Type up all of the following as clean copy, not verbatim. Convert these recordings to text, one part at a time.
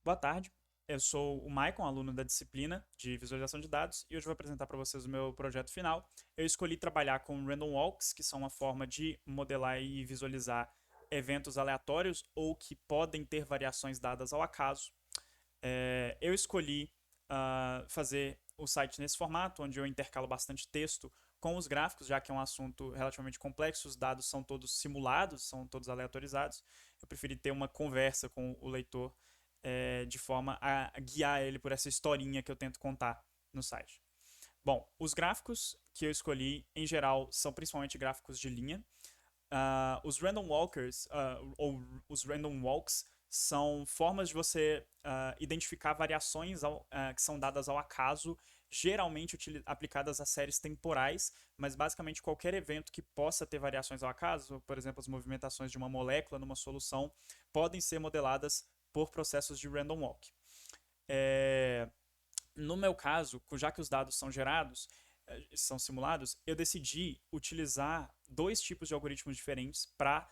Boa tarde, eu sou o Maicon, aluno da disciplina de visualização de dados, e hoje vou apresentar para vocês o meu projeto final. Eu escolhi trabalhar com Random Walks, que são uma forma de modelar e visualizar eventos aleatórios ou que podem ter variações dadas ao acaso. Eu escolhi fazer o site nesse formato, onde eu intercalo bastante texto com os gráficos, já que é um assunto relativamente complexo, os dados são todos simulados, são todos aleatorizados. Eu preferi ter uma conversa com o leitor de forma a guiar ele por essa historinha que eu tento contar no site. Bom, os gráficos que eu escolhi, em geral, são principalmente gráficos de linha. Os random walkers, ou os random walks, são formas de você identificar variações que são dadas ao acaso, geralmente aplicadas a séries temporais, mas basicamente qualquer evento que possa ter variações ao acaso, por exemplo, as movimentações de uma molécula numa solução, podem ser modeladas por processos de random walk. É, no meu caso, já que os dados são gerados, são simulados, eu decidi utilizar dois tipos de algoritmos diferentes para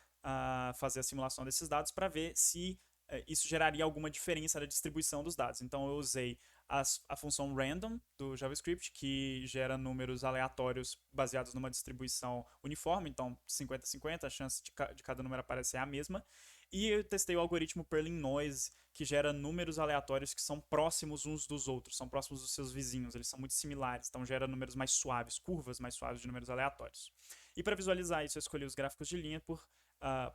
fazer a simulação desses dados para ver se isso geraria alguma diferença na distribuição dos dados. Então eu usei a função random do JavaScript, que gera números aleatórios baseados numa distribuição uniforme, então 50-50, a chance de cada número aparecer é a mesma. E eu testei o algoritmo Perlin Noise, que gera números aleatórios que são próximos uns dos outros, são próximos dos seus vizinhos, eles são muito similares, então gera números mais suaves, curvas mais suaves de números aleatórios. E para visualizar isso, eu escolhi os gráficos de linha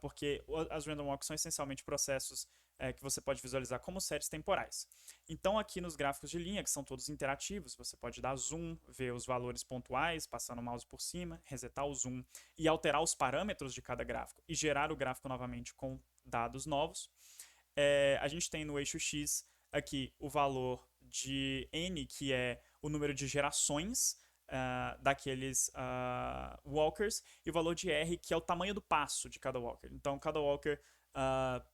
porque as random walks são essencialmente processos que você pode visualizar como séries temporais. Então, aqui nos gráficos de linha, que são todos interativos, você pode dar zoom, ver os valores pontuais, passando o mouse por cima, resetar o zoom e alterar os parâmetros de cada gráfico e gerar o gráfico novamente com dados novos. A gente tem no eixo X aqui o valor de n, que é o número de gerações daqueles walkers, e o valor de r, que é o tamanho do passo de cada walker. Então, cada walker,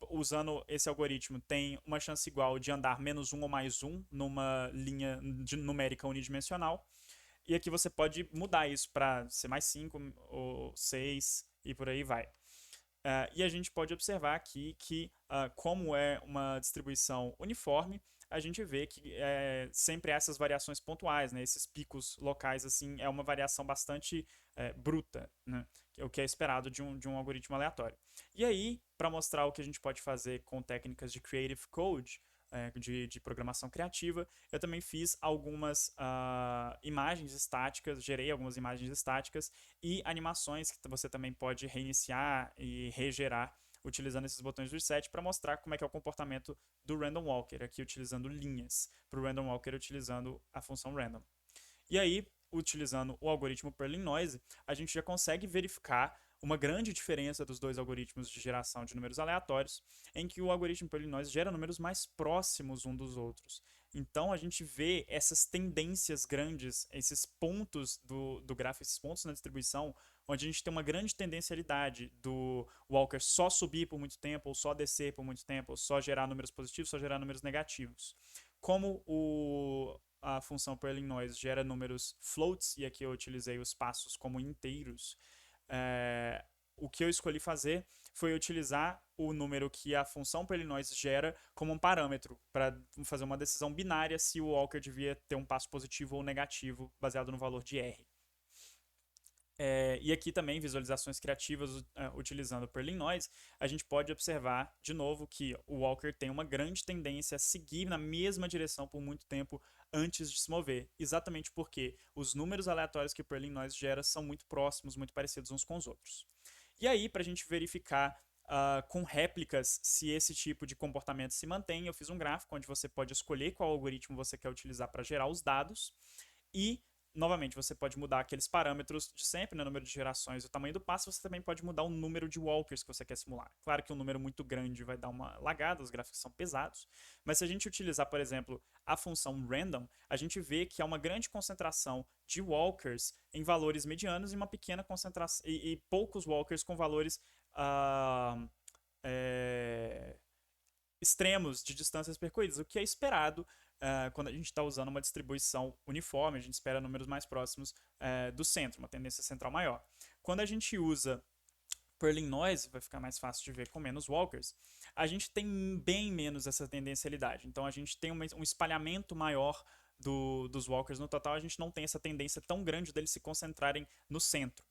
usando esse algoritmo, tem uma chance igual de andar menos um ou mais um numa linha numérica unidimensional. E aqui você pode mudar isso para ser mais 5 ou 6 e por aí vai. E a gente pode observar aqui que, como é uma distribuição uniforme, a gente vê que sempre há essas variações pontuais, né? Esses picos locais, assim, é uma variação bastante bruta, né? O que é esperado de um algoritmo aleatório. E aí, para mostrar o que a gente pode fazer com técnicas de Creative Code, de programação criativa, eu também fiz algumas imagens estáticas, gerei algumas imagens estáticas e animações que você também pode reiniciar e regerar utilizando esses botões de reset para mostrar como é que é o comportamento do Random Walker, aqui utilizando linhas, para o Random Walker utilizando a função random. E aí, utilizando o algoritmo Perlin Noise, a gente já consegue verificar uma grande diferença dos dois algoritmos de geração de números aleatórios, em que o algoritmo Perlin Noise gera números mais próximos um dos outros. Então a gente vê essas tendências grandes, esses pontos do gráfico, esses pontos na distribuição, onde a gente tem uma grande tendencialidade do Walker só subir por muito tempo, ou só descer por muito tempo, ou só gerar números positivos, só gerar números negativos. Como a função Perlin Noise gera números floats, e aqui eu utilizei os passos como inteiros, o que eu escolhi fazer foi utilizar o número que a função Perlin Noise gera como um parâmetro para fazer uma decisão binária se o Walker devia ter um passo positivo ou negativo baseado no valor de R. E aqui também, visualizações criativas utilizando o Perlin Noise, a gente pode observar de novo que o Walker tem uma grande tendência a seguir na mesma direção por muito tempo antes de se mover, exatamente porque os números aleatórios que o Perlin Noise gera são muito próximos, muito parecidos uns com os outros. E aí, para a gente verificar com réplicas se esse tipo de comportamento se mantém, eu fiz um gráfico onde você pode escolher qual algoritmo você quer utilizar para gerar os dados e novamente, você pode mudar aqueles parâmetros de sempre, né, número de gerações e o tamanho do passo, você também pode mudar o número de walkers que você quer simular. Claro que um número muito grande vai dar uma lagada, os gráficos são pesados, mas se a gente utilizar, por exemplo, a função random, a gente vê que há uma grande concentração de walkers em valores medianos e uma pequena concentração e poucos walkers com valores é, extremos de distâncias percorridas, o que é esperado quando a gente está usando uma distribuição uniforme, a gente espera números mais próximos do centro, uma tendência central maior. Quando a gente usa por Illinois, vai ficar mais fácil de ver com menos walkers, a gente tem bem menos essa tendencialidade. Então a gente tem um espalhamento maior dos walkers no total, a gente não tem essa tendência tão grande deles se concentrarem no centro.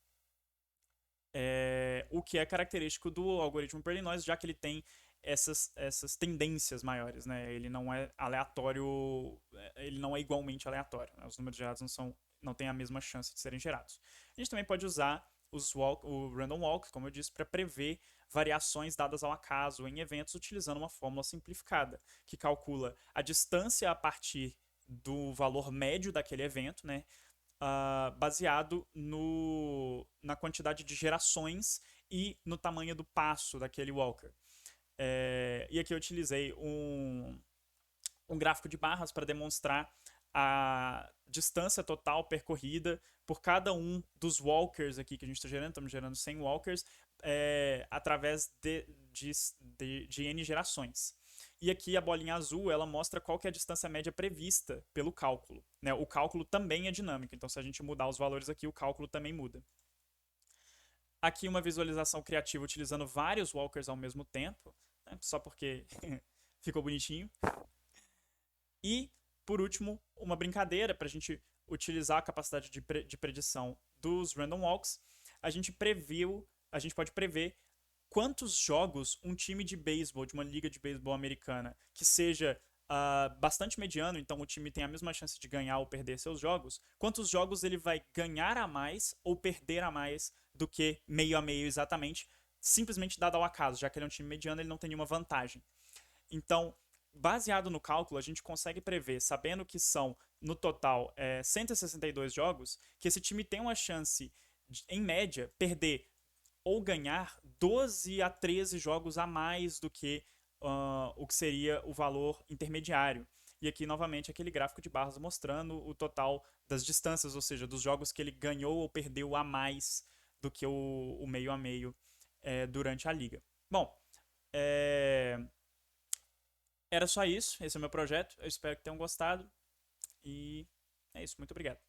O que é característico do algoritmo per Illinois, já que ele tem essas tendências maiores, né? Ele não é aleatório, ele não é igualmente aleatório, né? Os números gerados não têm a mesma chance de serem gerados. A gente também pode usar o random walk, como eu disse, para prever variações dadas ao acaso em eventos utilizando uma fórmula simplificada, que calcula a distância a partir do valor médio daquele evento, né? Baseado na quantidade de gerações e no tamanho do passo daquele walker. E aqui eu utilizei um gráfico de barras para demonstrar a distância total percorrida por cada um dos walkers aqui que a gente está gerando. Estamos gerando 100 walkers através de N gerações. E aqui a bolinha azul, ela mostra qual que é a distância média prevista pelo cálculo, né? O cálculo também é dinâmico, então se a gente mudar os valores aqui, o cálculo também muda. Aqui uma visualização criativa utilizando vários walkers ao mesmo tempo, né? Só porque ficou bonitinho. E, por último, uma brincadeira para a gente utilizar a capacidade de predição dos random walks. A gente pode prever quantos jogos um time de beisebol, de uma liga de beisebol americana, que seja bastante mediano, então o time tem a mesma chance de ganhar ou perder seus jogos, quantos jogos ele vai ganhar a mais ou perder a mais do que meio a meio exatamente, simplesmente dado ao acaso, já que ele é um time mediano, ele não tem nenhuma vantagem. Então, baseado no cálculo, a gente consegue prever, sabendo que são, no total, 162 jogos, que esse time tem uma chance, em média, perder ou ganhar 12 a 13 jogos a mais do que o que seria o valor intermediário. E aqui, novamente, aquele gráfico de barras mostrando o total das distâncias, ou seja, dos jogos que ele ganhou ou perdeu a mais do que o meio a meio durante a liga. Bom, era só isso. Esse é o meu projeto. Eu espero que tenham gostado. E é isso. Muito obrigado.